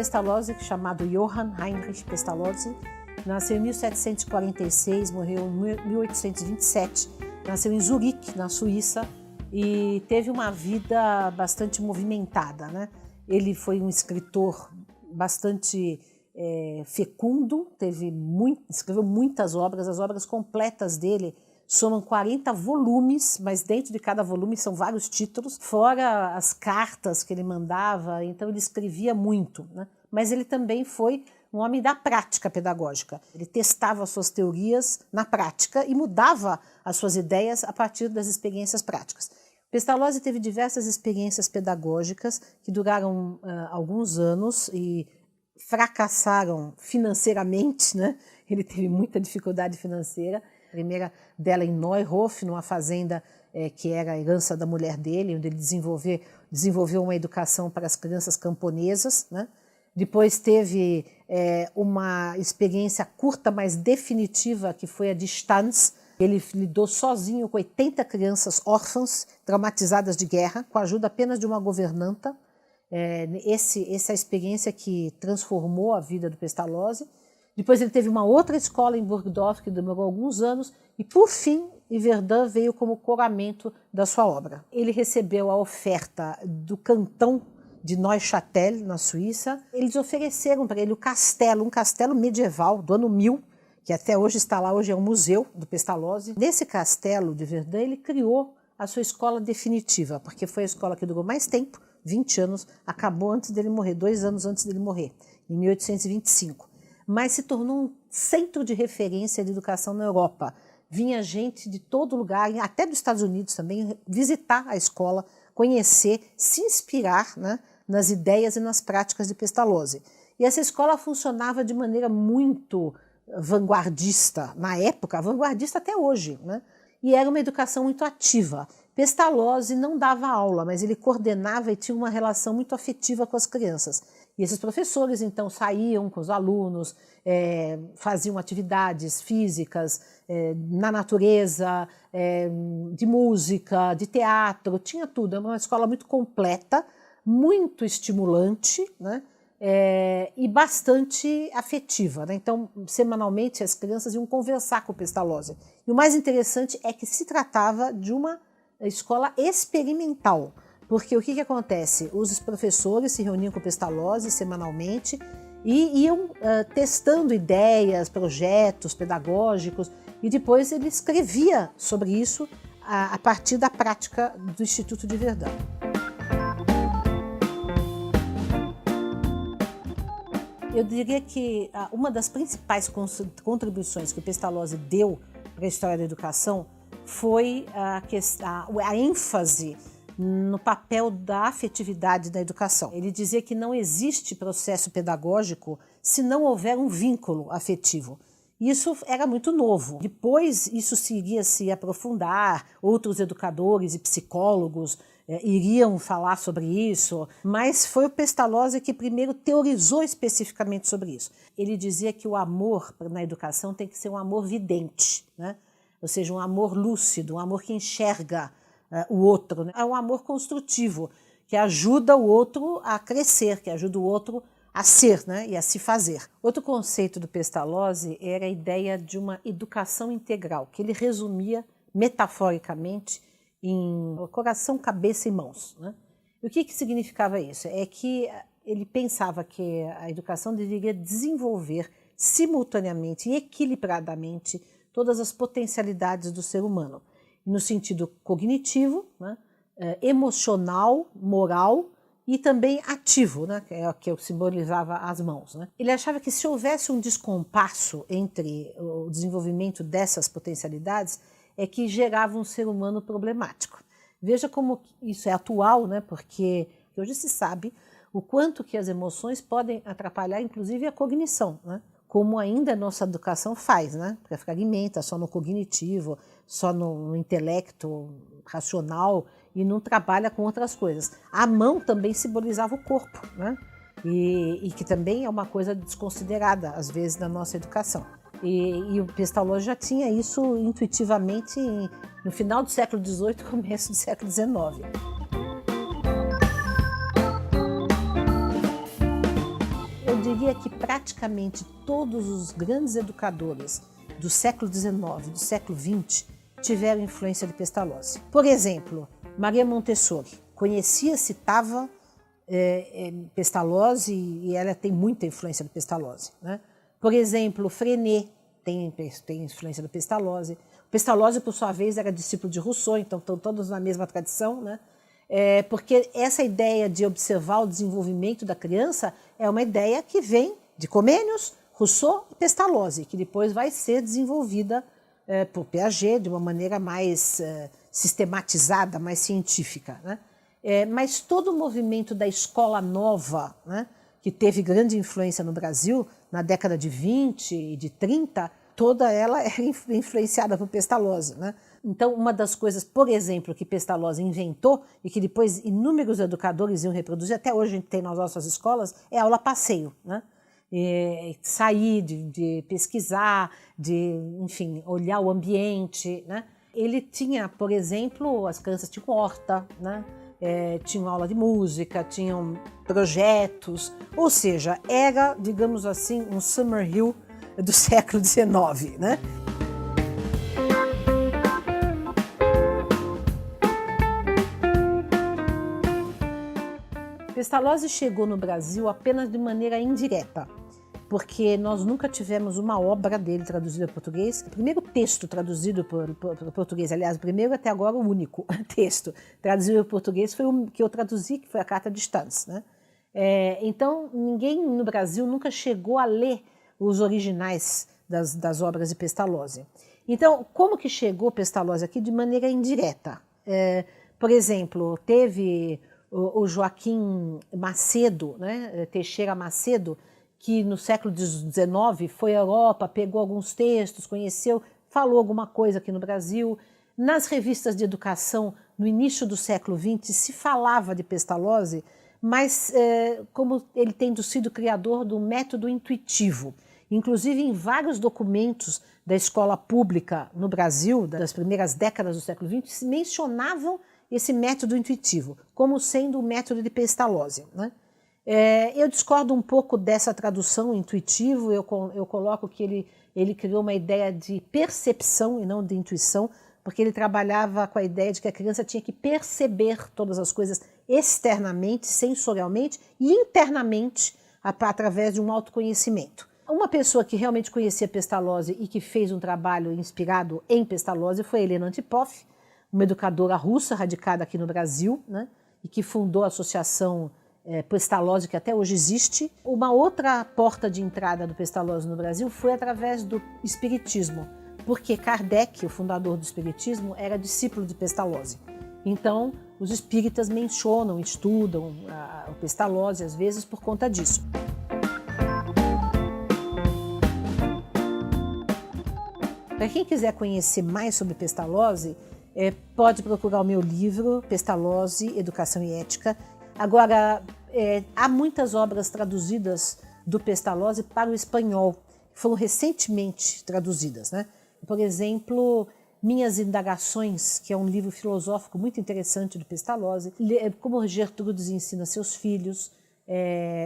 Pestalozzi, chamado Johann Heinrich Pestalozzi, nasceu em 1746, morreu em 1827, nasceu em Zurique, na Suíça, e teve uma vida bastante movimentada, né? Ele foi um escritor bastante fecundo, escreveu muitas obras, as obras completas dele somam 40 volumes, mas dentro de cada volume são vários títulos, fora as cartas que ele mandava, então ele escrevia muito, né? Mas ele também foi um homem da prática pedagógica. Ele testava as suas teorias na prática e mudava as suas ideias a partir das experiências práticas. Pestalozzi teve diversas experiências pedagógicas que duraram alguns anos e fracassaram financeiramente, né? Ele teve muita dificuldade financeira. A primeira dela em Neuhof, numa fazenda que era a herança da mulher dele, onde ele desenvolveu uma educação para as crianças camponesas, né? Depois teve uma experiência curta, mas definitiva, que foi a de Stans. Ele lidou sozinho com 80 crianças órfãs, traumatizadas de guerra, com a ajuda apenas de uma governanta. Essa experiência que transformou a vida do Pestalozzi. Depois ele teve uma outra escola em Burgdorf, que demorou alguns anos, e por fim, Yverdun veio como coramento da sua obra. Ele recebeu a oferta do cantão de Neuchâtel, na Suíça. Eles ofereceram para ele um castelo medieval do ano 1000, que até hoje está lá, hoje é um museu do Pestalozzi. Nesse castelo de Verdun, ele criou a sua escola definitiva, porque foi a escola que durou mais tempo, 20 anos, acabou antes dele morrer, 2 anos antes dele morrer, em 1825. Mas se tornou um centro de referência de educação na Europa. Vinha gente de todo lugar, até dos Estados Unidos também, visitar a escola, conhecer, se inspirar, né, nas ideias e nas práticas de Pestalozzi. E essa escola funcionava de maneira muito vanguardista, na época, vanguardista até hoje, né? E era uma educação muito ativa. Pestalozzi não dava aula, mas ele coordenava e tinha uma relação muito afetiva com as crianças. E esses professores, então, saíam com os alunos, faziam atividades físicas na natureza, de música, de teatro, tinha tudo. Era uma escola muito completa, muito estimulante, né? E bastante afetiva, né? Então, semanalmente, as crianças iam conversar com o Pestalozzi. E o mais interessante é que se tratava de uma escola experimental, porque o que acontece? Os professores se reuniam com o Pestalozzi semanalmente e iam testando ideias, projetos pedagógicos, e depois ele escrevia sobre isso a partir da prática do Instituto de Verdun. Eu diria que uma das principais contribuições que o Pestalozzi deu para a história da educação foi a ênfase no papel da afetividade da educação. Ele dizia que não existe processo pedagógico se não houver um vínculo afetivo. Isso era muito novo. Depois isso iria se aprofundar, outros educadores e psicólogos iriam falar sobre isso, mas foi o Pestalozzi que primeiro teorizou especificamente sobre isso. Ele dizia que o amor na educação tem que ser um amor vidente, né? Ou seja, um amor lúcido, um amor que enxerga o outro, né? É um amor construtivo, que ajuda o outro a crescer, que ajuda o outro a ser, né? E a se fazer. Outro conceito do Pestalozzi era a ideia de uma educação integral, que ele resumia metaforicamente em coração, cabeça e mãos, né? E o que significava isso? É que ele pensava que a educação deveria desenvolver simultaneamente e equilibradamente todas as potencialidades do ser humano, no sentido cognitivo, né, emocional, moral e também ativo, né, que é o que eu simbolizava as mãos, né? Ele achava que se houvesse um descompasso entre o desenvolvimento dessas potencialidades, é que gerava um ser humano problemático. Veja como isso é atual, né? Porque hoje se sabe o quanto que as emoções podem atrapalhar, inclusive, a cognição, né? Como ainda a nossa educação faz, né? Porque fragmenta só no cognitivo, só no intelecto racional e não trabalha com outras coisas. A mão também simbolizava o corpo, né? E que também é uma coisa desconsiderada, às vezes, na nossa educação. E o Pestalozzi já tinha isso intuitivamente no final do século XVIII, começo do século XIX. diria que praticamente todos os grandes educadores do século XIX, do século XX, tiveram influência de Pestalozzi. Por exemplo, Maria Montessori conhecia, citava Pestalozzi, e ela tem muita influência do Pestalozzi, né? Por exemplo, Freinet tem influência do Pestalozzi. Pestalozzi, por sua vez, era discípulo de Rousseau, então estão todos na mesma tradição, né? Porque essa ideia de observar o desenvolvimento da criança é uma ideia que vem de Comenius, Rousseau e Pestalozzi, que depois vai ser desenvolvida por Piaget de uma maneira mais sistematizada, mais científica, né? Mas todo o movimento da escola nova, né, que teve grande influência no Brasil na década de 20 e de 30, toda ela é influenciada por Pestalozzi, né? Então, uma das coisas, por exemplo, que Pestalozzi inventou e que depois inúmeros educadores iam reproduzir, até hoje a gente tem nas nossas escolas, é a aula passeio, né? Sair, de pesquisar, de, enfim, olhar o ambiente, né? Ele tinha, por exemplo, as crianças tinham horta, né? Tinham aula de música, tinham projetos, ou seja, era, digamos assim, um Summerhill do século XIX, né? Pestalozzi chegou no Brasil apenas de maneira indireta, porque nós nunca tivemos uma obra dele traduzida para português. O primeiro texto traduzido para português, aliás, o primeiro até agora o único texto traduzido para português foi o que eu traduzi, que foi a Carta de Stanz, né? Então, ninguém no Brasil nunca chegou a ler os originais das obras de Pestalozzi. Então, como que chegou Pestalozzi aqui? De maneira indireta. Por exemplo, teve o Joaquim Macedo, né? Teixeira Macedo, que no século XIX foi à Europa, pegou alguns textos, conheceu, falou alguma coisa aqui no Brasil. Nas revistas de educação, no início do século XX, se falava de Pestalozzi, mas como ele tendo sido criador do método intuitivo. Inclusive, em vários documentos da escola pública no Brasil, das primeiras décadas do século XX, se mencionavam esse método intuitivo como sendo o método de Pestalozzi, né? Eu discordo um pouco dessa tradução intuitivo, eu coloco que ele criou uma ideia de percepção e não de intuição, porque ele trabalhava com a ideia de que a criança tinha que perceber todas as coisas externamente, sensorialmente e internamente, através de um autoconhecimento. Uma pessoa que realmente conhecia Pestalozzi e que fez um trabalho inspirado em Pestalozzi foi Helena Antipoff, uma educadora russa radicada aqui no Brasil, né, e que fundou a associação Pestalozzi, que até hoje existe. Uma outra porta de entrada do Pestalozzi no Brasil foi através do espiritismo, porque Kardec, o fundador do espiritismo, era discípulo de Pestalozzi. Então, os espíritas mencionam, estudam o Pestalozzi, às vezes, por conta disso. Para quem quiser conhecer mais sobre Pestalozzi, pode procurar o meu livro, Pestalozzi, Educação e Ética. Agora, há muitas obras traduzidas do Pestalozzi para o espanhol, que foram recentemente traduzidas, né? Por exemplo, Minhas Indagações, que é um livro filosófico muito interessante do Pestalozzi, Como Gertrudes Ensina Seus Filhos,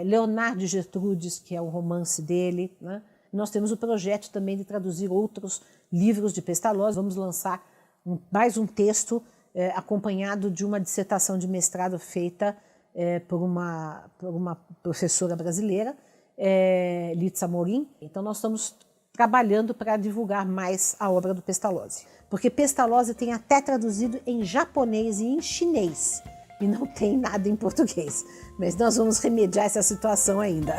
Leonardo e Gertrudes, que é o romance dele, né? Nós temos o projeto também de traduzir outros livros de Pestalozzi. Vamos lançar mais um texto acompanhado de uma dissertação de mestrado feita por uma professora brasileira, Litza Morim. Então nós estamos trabalhando para divulgar mais a obra do Pestalozzi. Porque Pestalozzi tem até traduzido em japonês e em chinês, e não tem nada em português. Mas nós vamos remediar essa situação ainda.